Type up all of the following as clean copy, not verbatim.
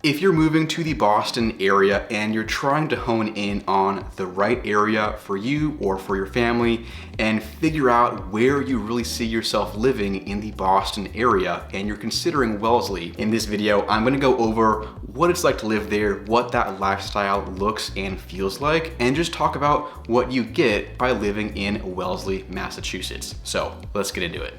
If you're moving to the Boston area and you're trying to hone in on the right area for you or for your family and figure out where you really see yourself living in the Boston area and you're considering Wellesley, in this video, I'm gonna go over what it's like to live there, what that lifestyle looks and feels like, and just talk about what you get by living in Wellesley, Massachusetts. So let's get into it.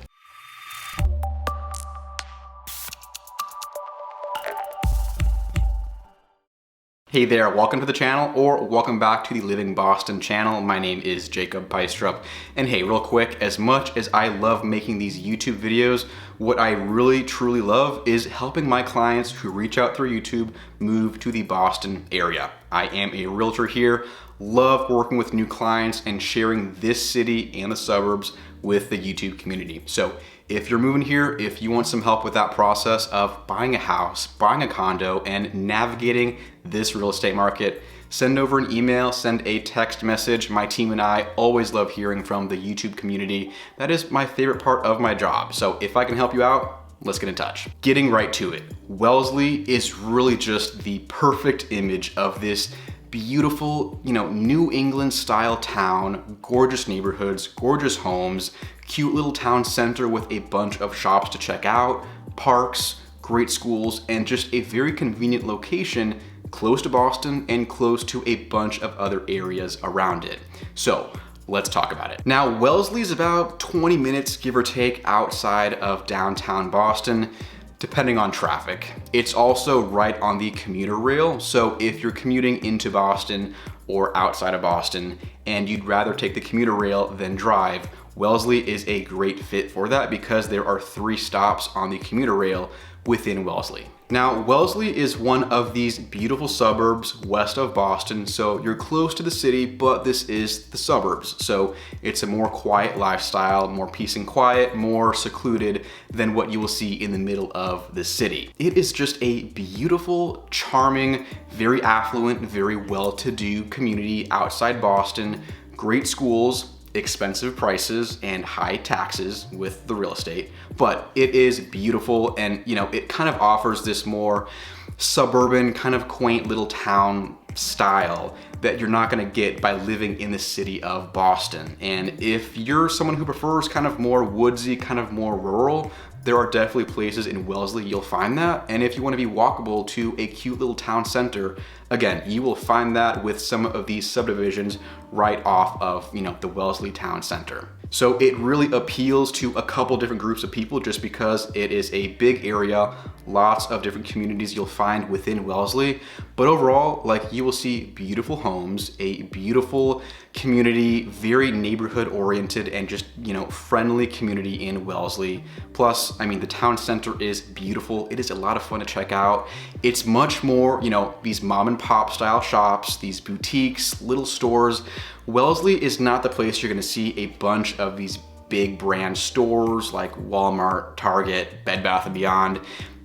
Hey there, welcome to the channel, or welcome back to the Living Boston channel. My name is Jacob Bystrup, and hey, real quick, as much as I love making these YouTube videos, what I really truly love is helping my clients who reach out through YouTube move to the Boston area. I am a realtor here, love working with new clients and sharing this city and the suburbs with the YouTube community. So if you're moving here, if you want some help with that process of buying a house, buying a condo, and navigating this real estate market, send over an email, send a text message. My team and I always love hearing from the YouTube community. That is my favorite part of my job. So if I can help you out, let's get in touch. Getting right to it. Wellesley is really just the perfect image of this beautiful, New England style town, gorgeous neighborhoods, gorgeous homes, cute little town center with a bunch of shops to check out, parks, great schools, and just a very convenient location close to Boston and close to a bunch of other areas around it. So let's talk about it. Now, Wellesley is about 20 minutes, give or take, outside of downtown Boston, depending on traffic. It's also right on the commuter rail. So if you're commuting into Boston or outside of Boston and you'd rather take the commuter rail than drive, Wellesley is a great fit for that because there are 3 stops on the commuter rail within Wellesley. Now, Wellesley is one of these beautiful suburbs west of Boston, so you're close to the city, but this is the suburbs. So it's a more quiet lifestyle, more peace and quiet, more secluded than what you will see in the middle of the city. It is just a beautiful, charming, very affluent, very well-to-do community outside Boston, great schools, expensive prices and high taxes with the real estate, but it is beautiful and it kind of offers this more suburban, kind of quaint little town style that you're not going to get by living in the city of Boston. And if you're someone who prefers kind of more woodsy, kind of more rural, there are definitely places in Wellesley you'll find that. And if you want to be walkable to a cute little town center, again, you will find that with some of these subdivisions right off of, the Wellesley town center. So it really appeals to a couple different groups of people just because it is a big area, lots of different communities you'll find within Wellesley. But overall, you will see beautiful homes, a beautiful community, very neighborhood oriented and just, friendly community in Wellesley. Plus, the town center is beautiful. It is a lot of fun to check out. It's much more, these mom and pop style shops, these boutiques, little stores. Wellesley is not the place you're gonna see a bunch of these big brand stores like Walmart, Target, Bed Bath & Beyond.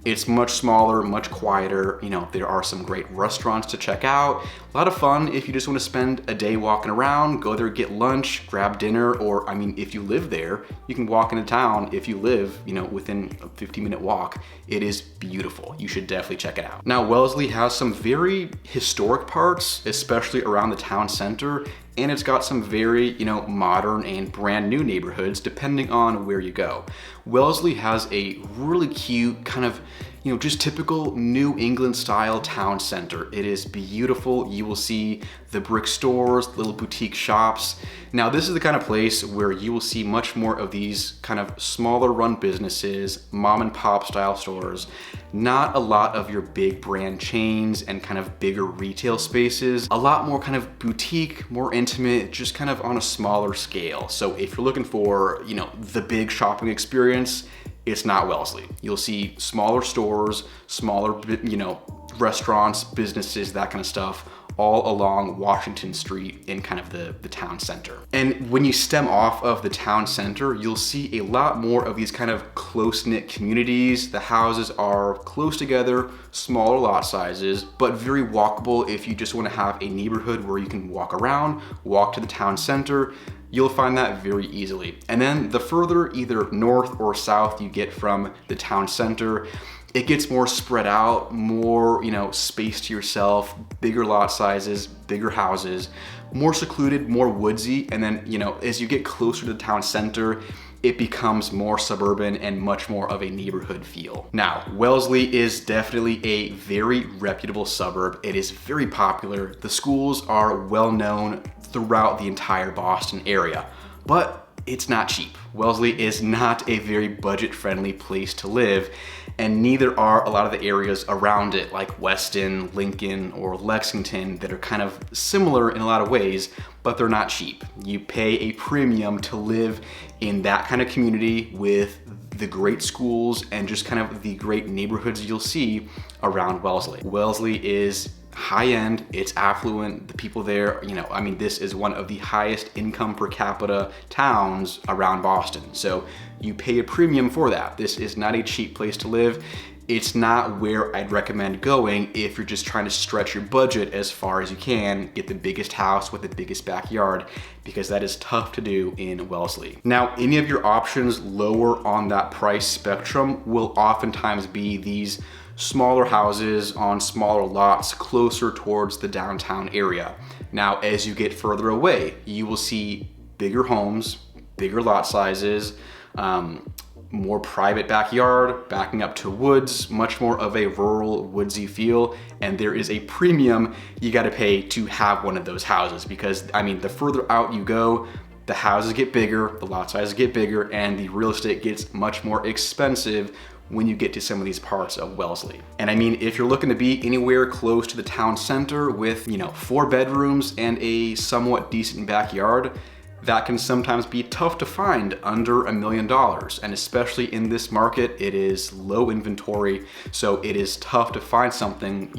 It's much smaller, much quieter. There are some great restaurants to check out. A lot of fun if you just want to spend a day walking around, go there, get lunch, grab dinner, or if you live there, you can walk into town if you live, within a 15-minute walk. It is beautiful. You should definitely check it out. Now, Wellesley has some very historic parts, especially around the town center, and it's got some very, modern and brand new neighborhoods depending on where you go. Wellesley has a really cute kind of, just typical New England style town center. It is beautiful. You will see the brick stores, little boutique shops. Now, this is the kind of place where you will see much more of these kind of smaller run businesses, mom and pop style stores, not a lot of your big brand chains and kind of bigger retail spaces, a lot more kind of boutique, more intimate, just kind of on a smaller scale. So if you're looking for, the big shopping experience, it's not Wellesley. You'll see smaller stores, smaller, restaurants, businesses, that kind of stuff, all along Washington Street in kind of the town center. And when you stem off of the town center, you'll see a lot more of these kind of close-knit communities. The houses are close together, smaller lot sizes, but very walkable if you just want to have a neighborhood where you can walk around, walk to the town center. You'll find that very easily. And then the further either north or south you get from the town center, it gets more spread out, more, space to yourself, bigger lot sizes, bigger houses, more secluded, more woodsy. And then, as you get closer to the town center, it becomes more suburban and much more of a neighborhood feel. Now, Wellesley is definitely a very reputable suburb. It is very popular. The schools are well known throughout the entire Boston area, but it's not cheap. Wellesley is not a very budget-friendly place to live, and neither are a lot of the areas around it, like Weston, Lincoln, or Lexington, that are kind of similar in a lot of ways, but they're not cheap. You pay a premium to live in that kind of community with the great schools and just kind of the great neighborhoods you'll see around Wellesley. Wellesley is high-end, it's affluent, the people there, this is one of the highest income per capita towns around Boston. So you pay a premium for that. This is not a cheap place to live. It's not where I'd recommend going if you're just trying to stretch your budget as far as you can, get the biggest house with the biggest backyard, because that is tough to do in Wellesley. Now, any of your options lower on that price spectrum will oftentimes be these smaller houses on smaller lots closer towards the downtown area. Now, as you get further away, you will see bigger homes, bigger lot sizes, more private backyard, backing up to woods, much more of a rural woodsy feel. And there is a premium you gotta pay to have one of those houses, because the further out you go, the houses get bigger, the lot sizes get bigger, and the real estate gets much more expensive when you get to some of these parts of Wellesley. And if you're looking to be anywhere close to the town center with, 4 bedrooms and a somewhat decent backyard, that can sometimes be tough to find under $1 million. And especially in this market, it is low inventory. So it is tough to find something,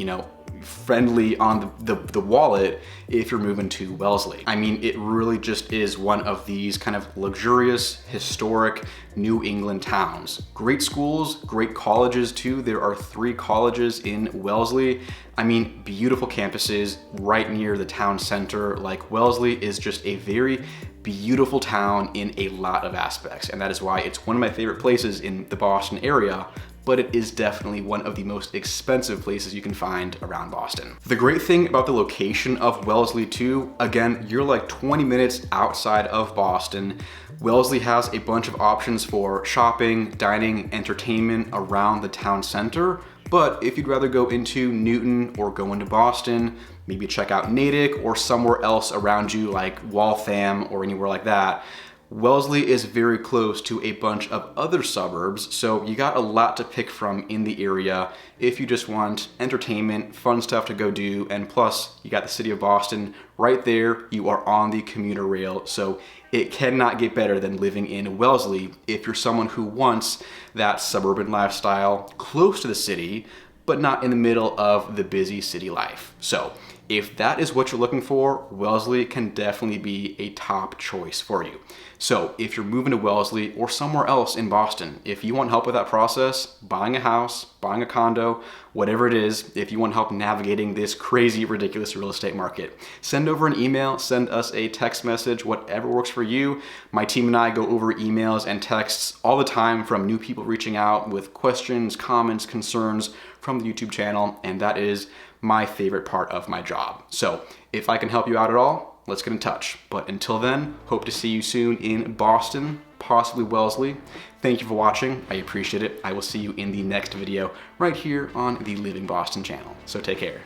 friendly on the wallet if you're moving to Wellesley. It really just is one of these kind of luxurious, historic New England towns. Great schools, great colleges too. There are 3 colleges in Wellesley. Beautiful campuses right near the town center. Like, Wellesley is just a very beautiful town in a lot of aspects, and that is why it's one of my favorite places in the Boston area, but it is definitely one of the most expensive places you can find around Boston. The great thing about the location of Wellesley too, again, you're like 20 minutes outside of Boston. Wellesley has a bunch of options for shopping, dining, entertainment around the town center. But if you'd rather go into Newton or go into Boston, maybe check out Natick or somewhere else around you like Waltham or anywhere like that, Wellesley is very close to a bunch of other suburbs, so you got a lot to pick from in the area if you just want entertainment, fun stuff to go do, and plus you got the city of Boston right there. You are on the commuter rail, so it cannot get better than living in Wellesley if you're someone who wants that suburban lifestyle close to the city, but not in the middle of the busy city life. So if that is what you're looking for, Wellesley can definitely be a top choice for you. So if you're moving to Wellesley or somewhere else in Boston, if you want help with that process, buying a house, buying a condo, whatever it is, if you want help navigating this crazy, ridiculous real estate market, send over an email, send us a text message, whatever works for you. My team and I go over emails and texts all the time from new people reaching out with questions, comments, concerns from the YouTube channel, and that is my favorite part of my job. So if I can help you out at all, let's get in touch. But until then, hope to see you soon in Boston, possibly Wellesley. Thank you for watching. I appreciate it. I will see you in the next video right here on the Living Boston channel. So take care.